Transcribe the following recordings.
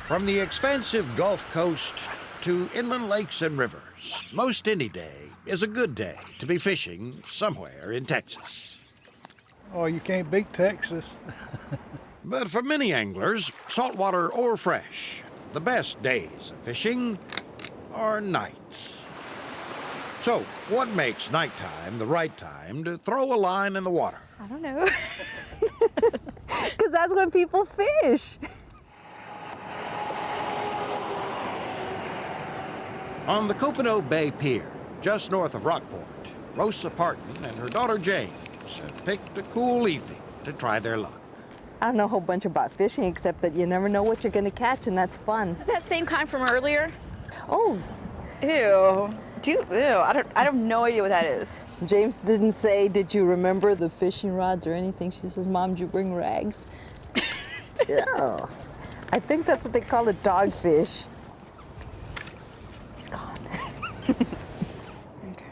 From the expansive Gulf Coast to inland lakes and rivers, most any day is a good day to be fishing somewhere in Texas. Oh, you can't beat Texas. But for many anglers, saltwater or fresh, the best days of fishing are nights. So, what makes nighttime the right time to throw a line in the water? I don't know. Because that's when people fish. On the Copo Bay Pier, just north of Rockport, Rosa Parton and her daughter James have picked a cool evening to try their luck. I don't know a whole bunch about fishing except that you never know what you're going to catch, and that's fun. Is that same kind from earlier? Oh, Ew. I have no idea what that is. James didn't say, did you remember the fishing rods or anything? She says, Mom, did you bring rags? Ew. I think that's what they call a dogfish. He's gone. Okay.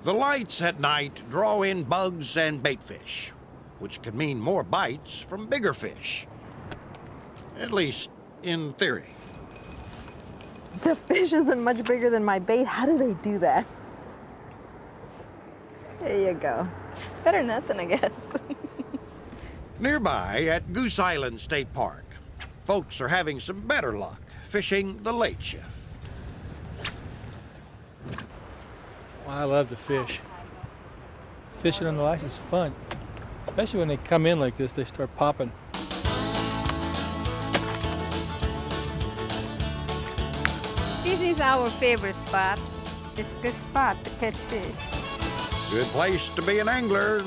The lights at night draw in bugs and baitfish, which can mean more bites from bigger fish. At least in theory. The fish isn't much bigger than my bait. How do they do that? There you go. Better than nothing, I guess. Nearby at Goose Island State Park, folks are having some better luck fishing the late shift. Well, I love to fish. Fishing on the ice is fun. Especially when they come in like this, they start popping. This is our favorite spot. It's a good spot to catch fish. Good place to be an angler,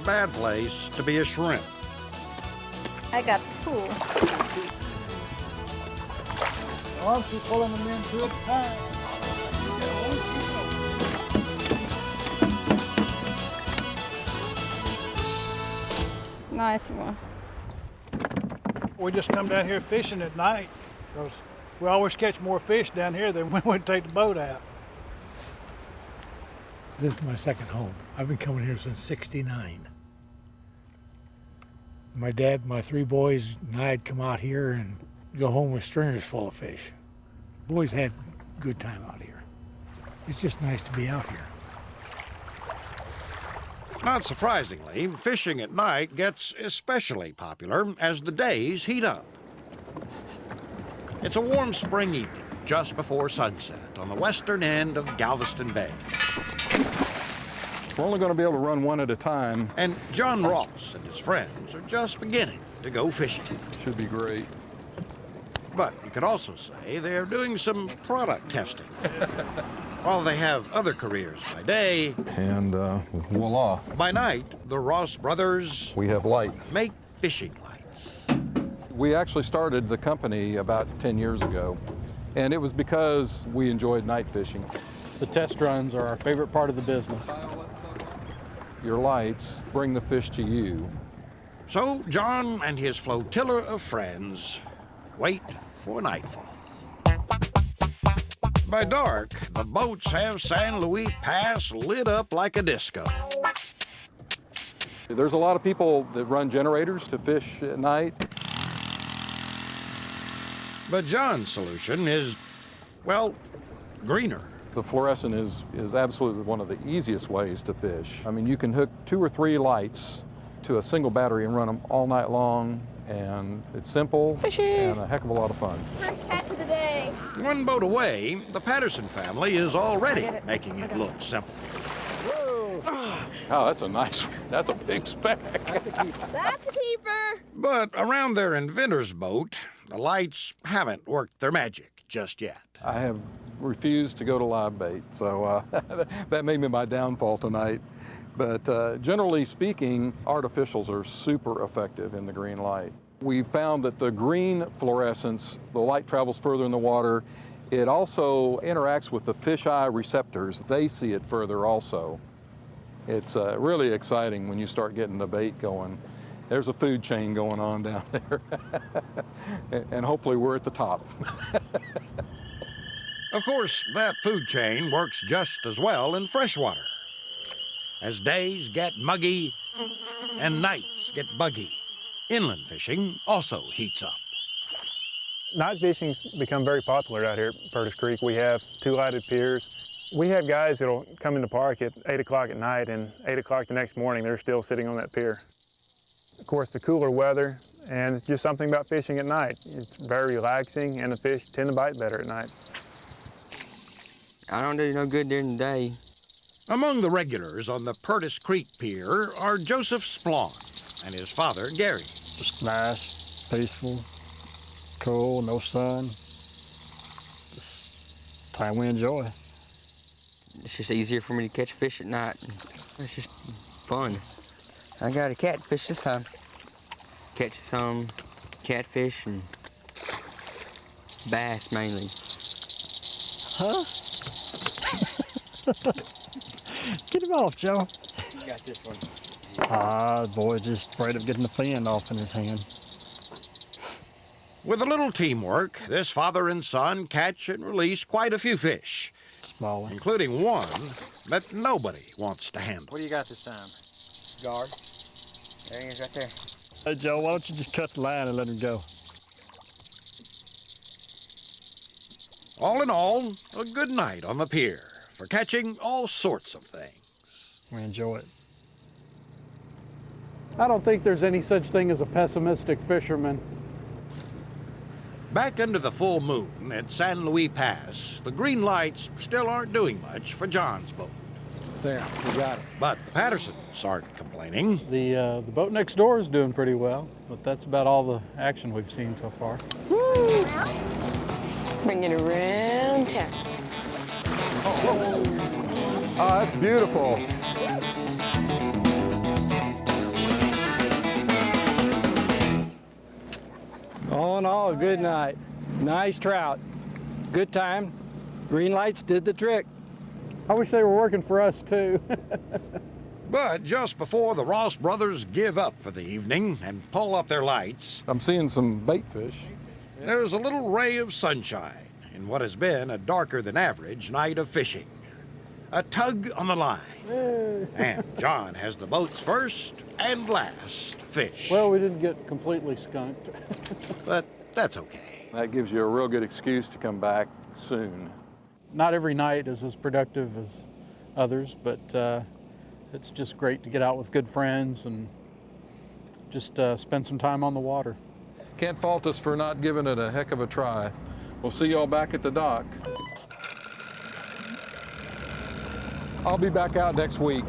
bad place to be a shrimp. I got the pool. I'll keep pulling them in two at a time. Nice one. We just come down here fishing at night because we always catch more fish down here than when we take the boat out. This is my second home. I've been coming here since '69. My dad, my three boys, and I'd come out here and go home with stringers full of fish. Boys had a good time out here. It's just nice to be out here. Not surprisingly, fishing at night gets especially popular as the days heat up. It's a warm spring evening just before sunset on the western end of Galveston Bay. We're only going to be able to run one at a time. And John Ross and his friends are just beginning to go fishing. Should be great. But you could also say they're doing some product testing. While they have other careers by day, And voila, by night, the Ross brothers we have light. make fishing lights. We actually started the company about 10 years ago, and it was because we enjoyed night fishing. The test runs are our favorite part of the business. Your lights bring the fish to you. So John and his flotilla of friends wait for nightfall. By dark, the boats have San Luis Pass lit up like a disco. There's a lot of people that run generators to fish at night. But John's solution is, well, greener. The fluorescent is absolutely one of the easiest ways to fish. I mean, you can hook 2 or 3 lights to a single battery and run them all night long, and it's simple and a heck of a lot of fun. First catch of the day. One boat away, the Patterson family is already making it look simple. Oh, that's a nice one. That's a big speck. That's a keeper. But around their inventor's boat, the lights haven't worked their magic just yet. I have refused to go to live bait, so that may be my downfall tonight. But generally speaking, artificials are super effective in the green light. We found that the green fluorescence, the light travels further in the water. It also interacts with the fisheye receptors. They see it further also. It's really exciting when you start getting the bait going. There's a food chain going on down there. And hopefully we're at the top. Of course, that food chain works just as well in freshwater. As days get muggy and nights get buggy, inland fishing also heats up. Night fishing's become very popular out here at Curtis Creek. We have 2 lighted piers. We have guys that'll come in the park at 8 o'clock at night, and 8 o'clock the next morning they're still sitting on that pier. Of course, the cooler weather, and it's just something about fishing at night. It's very relaxing, and the fish tend to bite better at night. I don't do no good during the day. Among the regulars on the Curtis Creek Pier are Joseph Splon and his father, Gary. Just nice, peaceful, cool, no sun. Just time we enjoy. It's just easier for me to catch fish at night. It's just fun. I got a catfish this time. Catch some catfish and bass mainly. Huh? Get him off, Joe. You got this one. Boy, just afraid of getting the fin off in his hand. With a little teamwork, this father and son catch and release quite a few fish, Small. including one that nobody wants to handle. What do you got this time? Guard. There he is right there. Hey, Joe, why don't you just cut the line and let him go? All in all, a good night on the pier for catching all sorts of things. We enjoy it. I don't think there's any such thing as a pessimistic fisherman. Back under the full moon at San Luis Pass, the green lights still aren't doing much for John's boat. There, we got it. But the Pattersons aren't complaining. The boat next door is doing pretty well, but that's about all the action we've seen so far. Woo! Bring it around town. Oh, that's beautiful. All in all, a good night. Nice trout. Good time. Green lights did the trick. I wish they were working for us too. But just before the Ross brothers give up for the evening and pull up their lights, I'm seeing some bait fish. there's a little ray of sunshine in what has been a darker than average night of fishing. A tug on the line. And John has the boat's first and last fish. Well, we didn't get completely skunked. But that's okay. That gives you a real good excuse to come back soon. Not every night is as productive as others, but it's just great to get out with good friends and just spend some time on the water. Can't fault us for not giving it a heck of a try. We'll see y'all back at the dock. I'll be back out next week,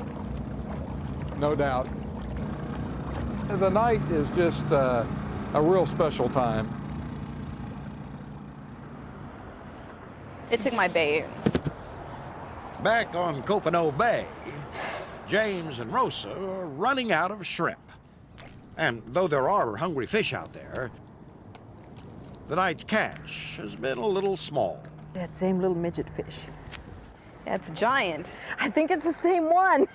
no doubt. The night is just a real special time. It took my bait. Back on Copo Bay, James and Rosa are running out of shrimp. And though there are hungry fish out there, the night's catch has been a little small. That same little midget fish. Yeah, it's a giant. I think it's the same one.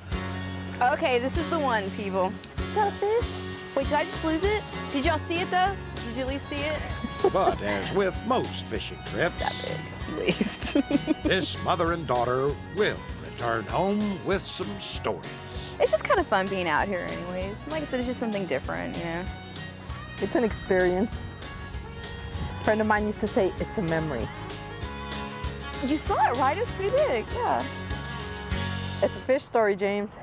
Okay, this is the one, people. Got a fish? Wait, did I just lose it? Did y'all see it though? Did you at least see it? But as with most fishing trips, That big, at least. this mother and daughter will return home with some stories. It's just kind of fun being out here anyways. Like I said, it's just something different, you know? It's an experience. A friend of mine used to say, it's a memory. You saw it, right? It was pretty big, yeah. It's a fish story, James.